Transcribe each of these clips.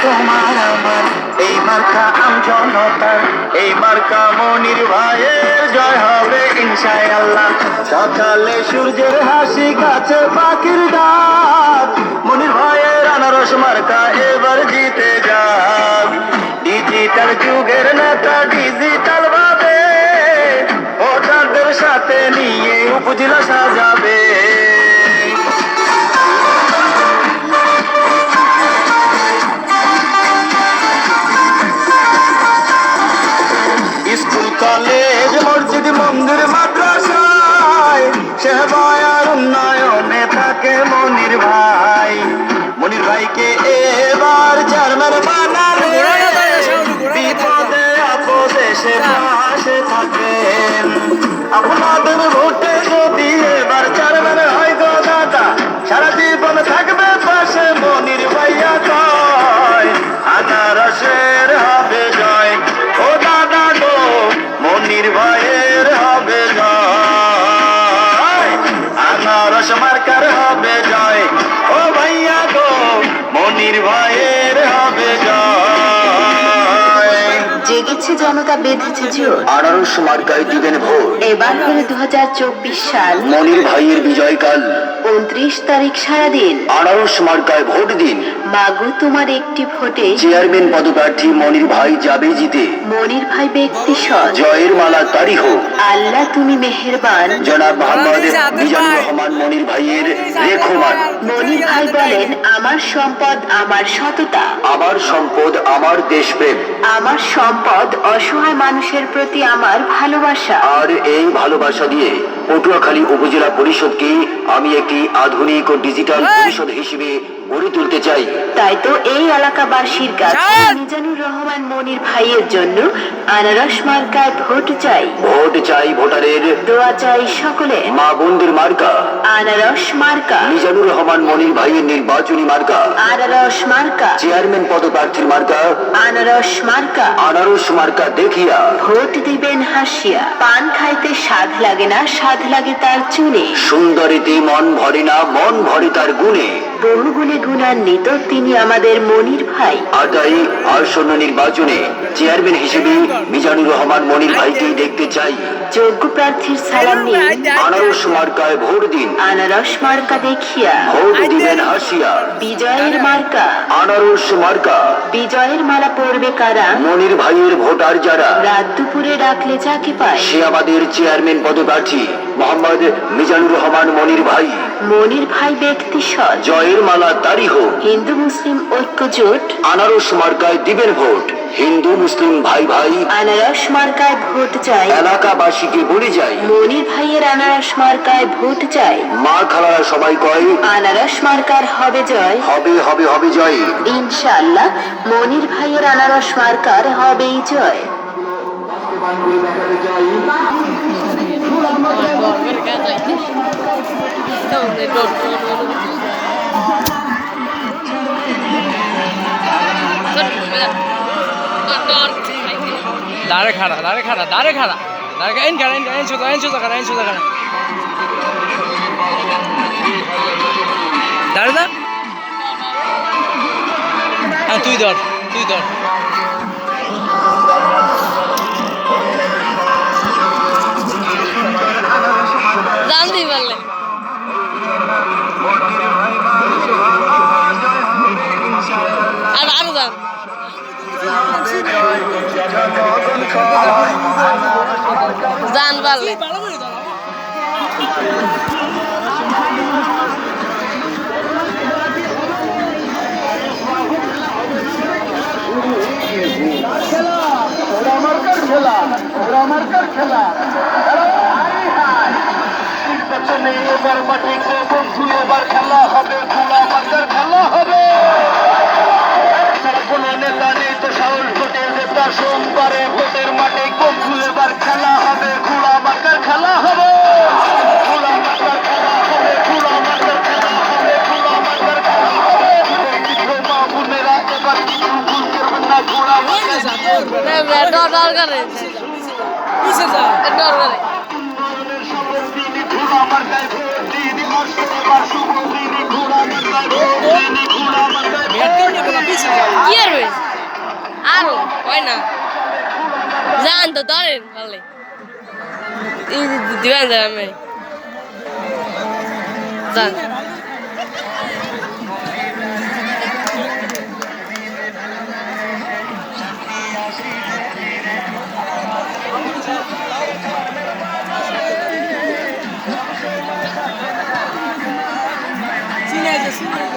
তোমার আমার, এই মার্কা আমজনতার, এই মার্কা মনির ভাইয়ের জয় হবে ইনশাআল্লাহ। সকালে সূর্যের হাসি, গাছে পাখির ডাক, মনির ভাইয়ের আনারস মার্কা এবার জিতে যাক। ডিজিটাল যুগের নেতা ডিজিটাল ভাবে ভোটারদের সাথে নিয়ে উপজেলা সাজাবে। স্কুল কলেজ মসজিদ মন্দির মাদ্রাসায় সেবায় আর উন্নয়নে থাকে মনির ভাই। মনির ভাইকে এবার চেয়ারম্যান বানালে বিপদে আপদে সে পাশে থাকেন। আপনাদের ভোটে যদি এবার চেয়ারম্যান হয় গো দাদা, সারা জীবন থাকবে পাশে মনির ভাইয়া কয় আনারসের হবে জয়। ও দাদা গো মনির ভাইয়ের হবে জয়, আনারস মার্কার হবে জয়। ও ভাইয়া গো মনির ভাইয়ের হবে জয়। জেগেছে জনতা, বেঁধেছে জোর, আনারস মার্কায় দিবেন ভোট। এবার হলো 2024 সাল, মনির ভাইয়ের বিজয়কাল। 29 তারিখ সারাদিন আনারস মার্কায় ভোট দিন। মাগো তোমার একটি ভোটে চেয়ারম্যান পদপ্রার্থী মনির ভাই যাবে জিতে। মনির ভাই ব্যক্তি সৎ, জয়ের মালা তারি হোক। আল্লাহ তুমি মেহেরবান। জনাব মোহাম্মদ মিজানুর রহমান মনির ভাইয়ের রেখমান। মনির ভাই বলেন, আমার সম্পদ আমার সততা, আমার সম্পদ আমার দেশপ্রেম, আমার সম্পদ অসহায় মানুষের প্রতি আমার ভালোবাসা। আর এই ভালোবাসা দিয়ে পটুয়াখালী উপজেলা পরিষদকে আমি একটি আধুনিক ও ডিজিটাল পরিষদ হিসেবে গড়ে তুলতে চাই। তাই তো এই এলাকাবাসীর কাছে মিজানুর রহমান মনির ভাইয়ের জন্য আনারস মার্কায় ভোট চাই। ভোট চাই ভোটারের, দোয়া চাই সকলে, মা বোনদের মার্কা আনারস মার্কা, মিজানুর রহমান মনির ভাইয়ের নির্বাচনী মার্কা, আনারস মার্কা, চেয়ারম্যান পদপ্রার্থীর মার্কা, আনারস মার্কা। আনারস মার্কা দেখিয়া ভোট দিবেন হাসিয়া, পান খাইতে স্বাদ লাগে না, স্বাদ লাগে তার চুনে। সুন্দরীতে মন ভরে না, মন ভরে তার গুণে। বহু গুণে গুণান্বিত তিনি আমাদের মনির ভাই। আর তাই আসন্ন নির্বাচনে চেয়ারম্যান হিসেবে মিজানুর রহমান মনির ভাইকেই দেখতে চাই। যোগ্য প্রার্থীর সালাম নিয়ে আনারস মার্কায় ভোট দিন। আনারস মার্কা দেখিয়া ভোট দিবেন হাসিয়া। বিজয়ের মার্কা, আনারস মার্কা। বিজয়ের মালা পড়বে কারা? মনির ভাইয়ের ভোটার যারা। রাত দুপুরে ডাকলে যাকে পায় সে আমাদের চেয়ারম্যান পদপ্রার্থী মোহাম্মদ মিজানুর রহমান মনির ভাই। মনির ভাই ব্যক্তি সৎ, জয়ের মালা তারি হোক। হিন্দু মুসলিম ঐক্য জোট, আনারস মার্কায় দিবেন ভোট। হিন্দু মুসলিম ভাই ভাই আনারস মার্কায় ভোট চাই। এলাকাবাসীকে বলে যাই, মনির ভাইয়ের আনারস মার্কায় ভোট চাই। মা খালারা সবাই কয় আনারস মার্কার হবে জয়। হবে হবে হবে জয়। ইনশাআল্লাহ মনির ভাইয়ের আনারস মার্কার হবেই জয়। दारे खड़ा दारे खड़ा दारे खड़ा दारे का इन खड़ा इन सोचा खड़ा इन सोचा खड़ा दारे ना हाँ तू इधर জানতে পারলে আর আরো জান পারলে খেলা এবার মাটিতে বন্ধু, এবার খেলা হবে, খোলা মার্কার খেলা হবে। কোনো নেতা নেই তো সাহস ভোটের নেতা, সোমবারে ভোটের মাঠে বন্ধু এবার খেলা হবে, খোলা মার্কার খেলা হবে। খোলা মার্কার খেলা হবে, খোলা মার্কার খেলা হবে, খোলা মার্কার খেলা হবে। মা বোনেরা এবার কিছু ভুল করবেন না, খোলা মার্কার ডর করে ডর করে ঘোড়া কি আর হয়েছে আরো হয় না জান তো ধরেন বলে দিবেন যান আমি জান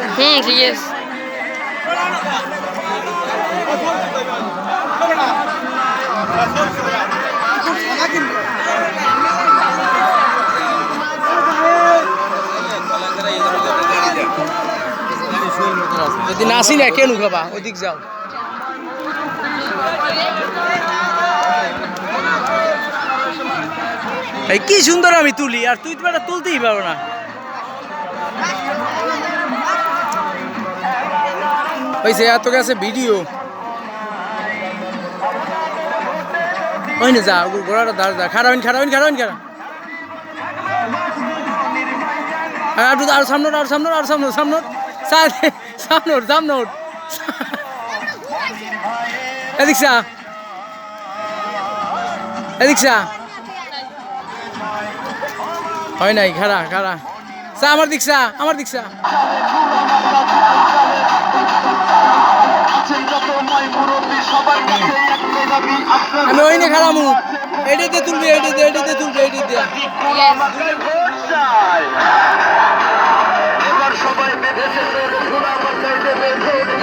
ঠিক আছে যদি নাসি না কেন খাবা ওদিক যাও এই কি সুন্দর আমি তুলি আর তুই তো এটা তুলতেই পারো না হয়েছে এত গেছে ভিডিও ওই না যা ঘোড়াটা দাঁড় যা খারাইন আর সামনে এদিক হয় নাই খারা চা আমার দিকসা আমি ওই না খারামু এটাতে তুলবে এবার সবাই বেঁধেছে ঘোড়া মাথায় দেবে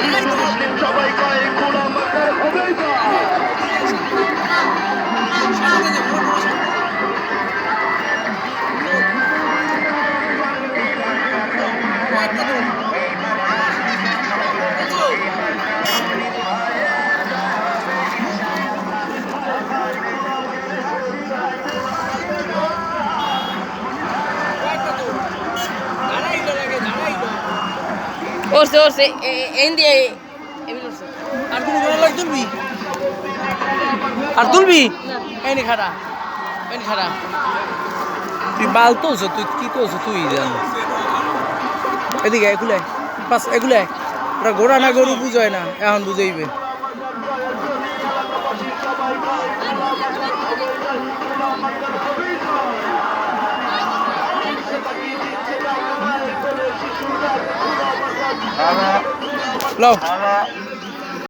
হিন্দু মুসলিম সবাই কয় ঘোড়া মাথায় হবে ওরছে এন দিয়ে আর তুলবি এই খারা তুই বাল তুলছ তুই কি তুলছ তুই জান এদিকে এগুলাই পাস এগুলাই ওরা ঘোড়া না গরু বুঝায় না এখন বুঝাইবে লও